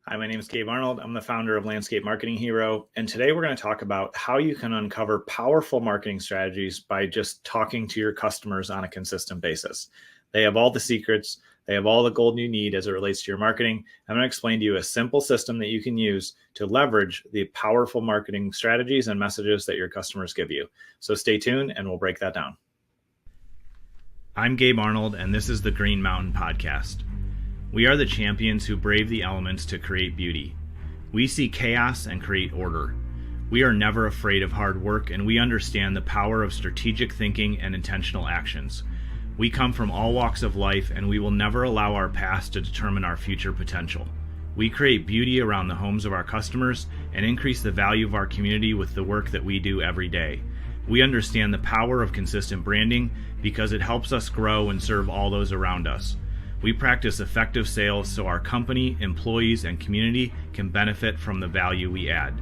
Hi, my name is Gabe Arnold. I'm the founder of Landscape Marketing Hero. And today we're going to talk about how you can uncover powerful marketing strategies by just talking to your customers on a consistent basis. They have all the secrets. They have all the gold you need as it relates to your marketing. I'm going to explain to you a simple system that you can use to leverage the powerful marketing strategies and messages that your customers give you. So stay tuned and we'll break that down. I'm Gabe Arnold, and this is the Green Mountain Podcast. We are the champions who brave the elements to create beauty. We see chaos and create order. We are never afraid of hard work, and we understand the power of strategic thinking and intentional actions. We come from all walks of life, and we will never allow our past to determine our future potential. We create beauty around the homes of our customers and increase the value of our community with the work that we do every day. We understand the power of consistent branding because it helps us grow and serve all those around us. We practice effective sales so our company, employees, and community can benefit from the value we add.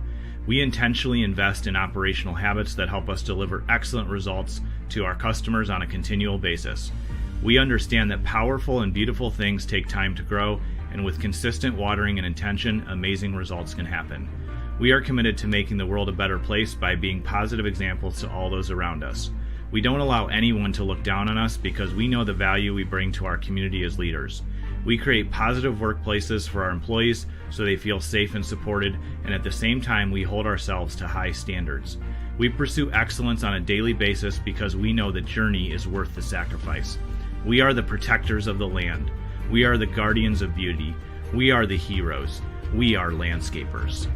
We intentionally invest in operational habits that help us deliver excellent results to our customers on a continual basis. We understand that powerful and beautiful things take time to grow, and with consistent watering and intention, amazing results can happen. We are committed to making the world a better place by being positive examples to all those around us. We don't allow anyone to look down on us because we know the value we bring to our community as leaders. We create positive workplaces for our employees so they feel safe and supported, and at the same time, we hold ourselves to high standards. We pursue excellence on a daily basis because we know the journey is worth the sacrifice. We are the protectors of the land. We are the guardians of beauty. We are the heroes. We are landscapers.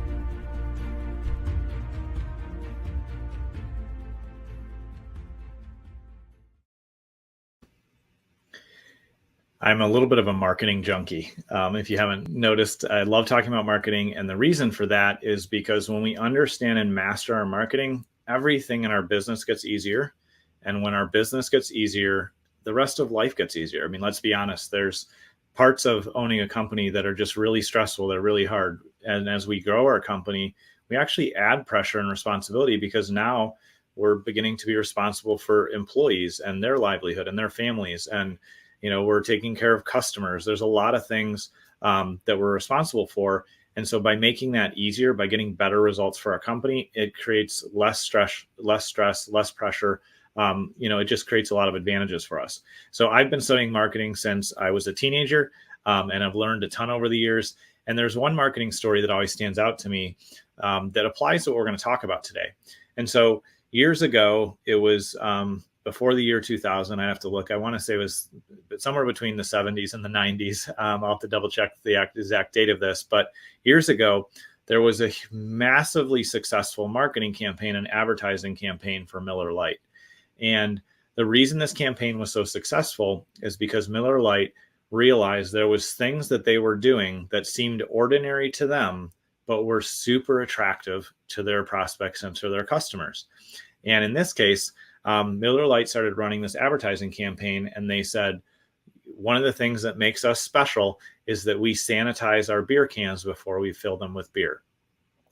I'm a little bit of a marketing junkie. If you haven't noticed, I love talking about marketing. And the reason for that is because when we understand and master our marketing, everything in our business gets easier. And when our business gets easier, the rest of life gets easier. I mean, let's be honest, there's parts of owning a company that are just really stressful. They're really hard. And as we grow our company, we actually add pressure and responsibility because now we're beginning to be responsible for employees and their livelihood and their families. And we're taking care of customers. There's a lot of things that we're responsible for. And so by making that easier, by getting better results for our company, it creates less stress, less pressure. It just creates a lot of advantages for us. So I've been studying marketing since I was a teenager, and I've learned a ton over the years. And there's one marketing story that always stands out to me that applies to what we're going to talk about today. And so years ago, it was before the year 2000, I have to look. I want to say it was somewhere between the 70s and the 90s. I'll have to double check the exact date of this. But years ago, there was a massively successful marketing campaign and advertising campaign for Miller Lite. And the reason this campaign was so successful is because Miller Lite realized there was things that they were doing that seemed ordinary to them, but were super attractive to their prospects and to their customers. And in this case, Miller Lite started running this advertising campaign, and they said, one of the things that makes us special is that we sanitize our beer cans before we fill them with beer.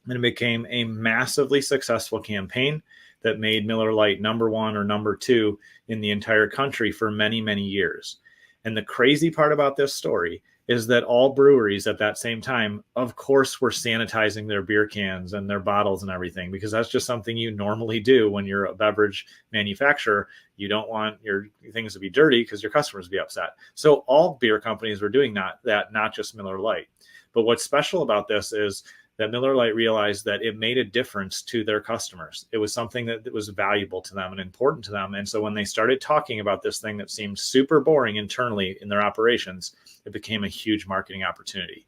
And it became a massively successful campaign that made Miller Lite number one or number two in the entire country for many, many years. And the crazy part about this story is that all breweries at that same time, of course, were sanitizing their beer cans and their bottles and everything, because that's just something you normally do when you're a beverage manufacturer. You don't want your things to be dirty because your customers be upset. So all beer companies were doing that, not just Miller Lite. But what's special about this is that Miller Lite realized that it made a difference to their customers. It was something that was valuable to them and important to them. And so when they started talking about this thing that seemed super boring internally in their operations, it became a huge marketing opportunity.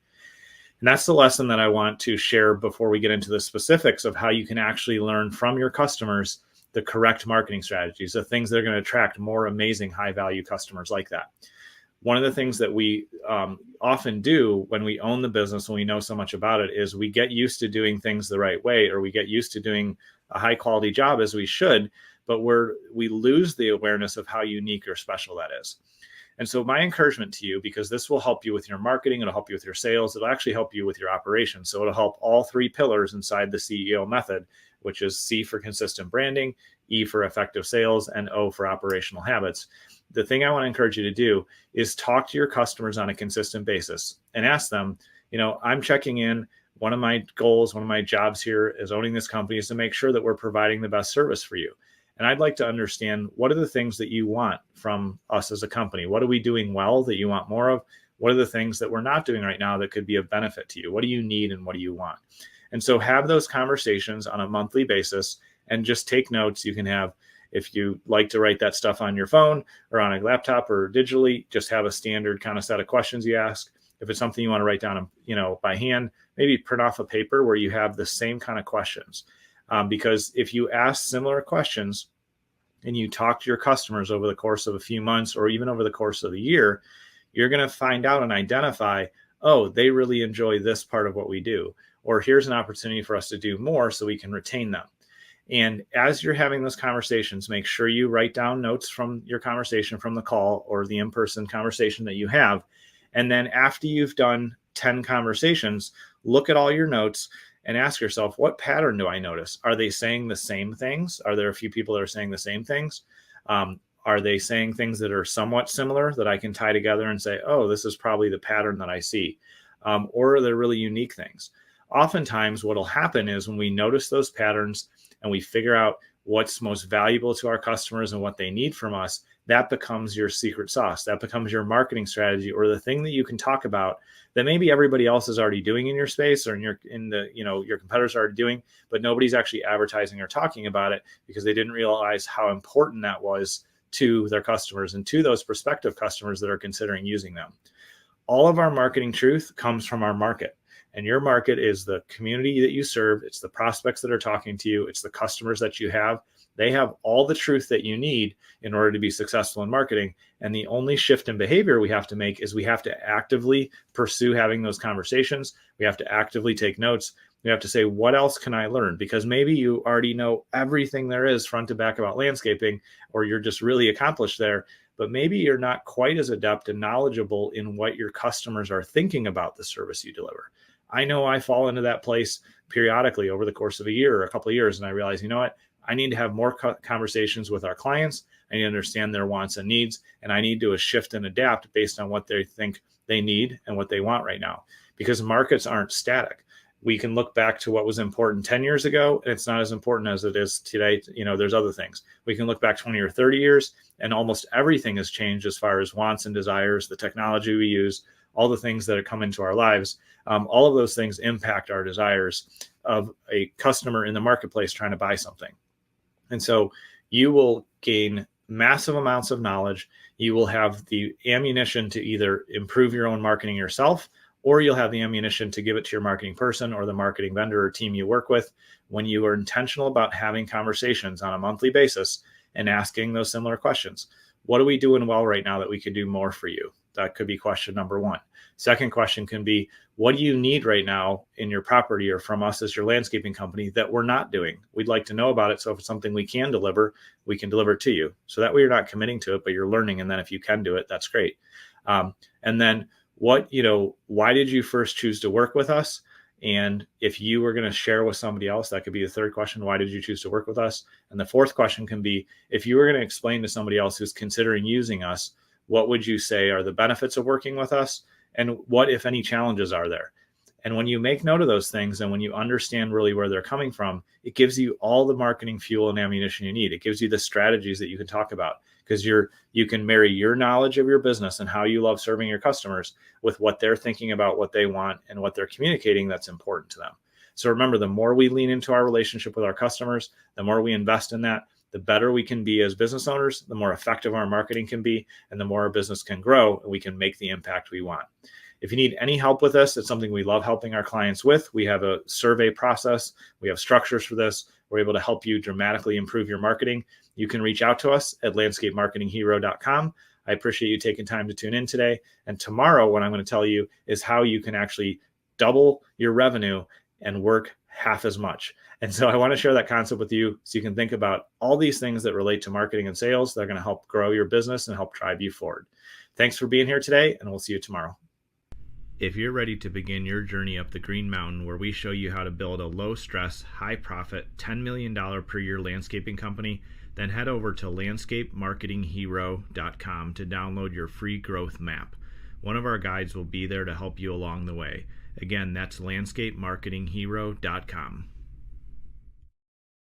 And that's the lesson that I want to share before we get into the specifics of how you can actually learn from your customers the correct marketing strategies, the things that are going to attract more amazing high-value customers like that. One of the things that we often do when we own the business, when we know so much about it, is we get used to doing things the right way, or we get used to doing a high quality job as we should, but we lose the awareness of how unique or special that is. And so my encouragement to you, because this will help you with your marketing, it'll help you with your sales, it'll actually help you with your operations. So it'll help all three pillars inside the CEO method, which is C for consistent branding, E for effective sales, and O for operational habits. The thing I want to encourage you to do is talk to your customers on a consistent basis and ask them, I'm checking in. One of my goals, one of my jobs here as owning this company is to make sure that we're providing the best service for you. And I'd like to understand, what are the things that you want from us as a company? What are we doing well that you want more of? What are the things that we're not doing right now that could be of benefit to you? What do you need and what do you want? And so have those conversations on a monthly basis and just take notes. You can have, if you like to write that stuff on your phone or on a laptop or digitally, just have a standard kind of set of questions you ask. If it's something you want to write down, by hand, maybe print off a paper where you have the same kind of questions. Because if you ask similar questions and you talk to your customers over the course of a few months or even over the course of a year, you're going to find out and identify, oh, they really enjoy this part of what we do, or here's an opportunity for us to do more so we can retain them. And as you're having those conversations, make sure you write down notes from your conversation, from the call or the in-person conversation that you have. And then after you've done 10 conversations, look at all your notes and ask yourself, what pattern do I notice? Are they saying the same things? Are there a few people that are saying the same things? Are they saying things that are somewhat similar that I can tie together and say, oh, this is probably the pattern that I see? Or are there really unique things? Oftentimes what will happen is when we notice those patterns and we figure out what's most valuable to our customers and what they need from us, that becomes your secret sauce. That becomes your marketing strategy, or the thing that you can talk about that maybe everybody else is already doing in your space, or your competitors are already doing, but nobody's actually advertising or talking about it because they didn't realize how important that was to their customers and to those prospective customers that are considering using them. All of our marketing truth comes from our market. And your market is the community that you serve. It's the prospects that are talking to you. It's the customers that you have. They have all the truth that you need in order to be successful in marketing. And the only shift in behavior we have to make is we have to actively pursue having those conversations. We have to actively take notes. We have to say, what else can I learn? Because maybe you already know everything there is front to back about landscaping, or you're just really accomplished there. But maybe you're not quite as adept and knowledgeable in what your customers are thinking about the service you deliver. I know I fall into that place periodically over the course of a year or a couple of years. And I realize, you know what? I need to have more conversations with our clients. I need to understand their wants and needs. And I need to shift and adapt based on what they think they need and what they want right now. Because markets aren't static. We can look back to what was important 10 years ago, and it's not as important as it is today. There's other things. We can look back 20 or 30 years, and almost everything has changed as far as wants and desires, the technology we use, all the things that come into our lives. All of those things impact our desires of a customer in the marketplace trying to buy something. And so you will gain massive amounts of knowledge. You will have the ammunition to either improve your own marketing yourself, or you'll have the ammunition to give it to your marketing person or the marketing vendor or team you work with when you are intentional about having conversations on a monthly basis and asking those similar questions. What are we doing well right now that we could do more for you? That could be question number one. Second question can be, what do you need right now in your property or from us as your landscaping company that we're not doing? We'd like to know about it. So if it's something we can deliver it to you. So that way you're not committing to it, but you're learning. And then if you can do it, that's great. And then why did you first choose to work with us? And if you were going to share with somebody else, that could be the third question. Why did you choose to work with us? And the fourth question can be, if you were going to explain to somebody else who's considering using us, what would you say are the benefits of working with us? And what, if any, challenges are there? And when you make note of those things and when you understand really where they're coming from, it gives you all the marketing fuel and ammunition you need. It gives you the strategies that you can talk about, because you can marry your knowledge of your business and how you love serving your customers with what they're thinking about, what they want, and what they're communicating that's important to them. So remember, the more we lean into our relationship with our customers, the more we invest in that, the better we can be as business owners, the more effective our marketing can be, and the more our business can grow and we can make the impact we want. If you need any help with this, it's something we love helping our clients with. We have a survey process. We have structures for this. We're able to help you dramatically improve your marketing. You can reach out to us at landscapemarketinghero.com. I appreciate you taking time to tune in today. And tomorrow, what I'm going to tell you is how you can actually double your revenue and work half as much. And so I want to share that concept with you so you can think about all these things that relate to marketing and sales that are going to help grow your business and help drive you forward. Thanks for being here today, and we'll see you tomorrow. If you're ready to begin your journey up the Green Mountain, where we show you how to build a low-stress, high-profit, $10 million per year landscaping company, then head over to landscapemarketinghero.com to download your free growth map. One of our guides will be there to help you along the way. Again, that's landscapemarketinghero.com.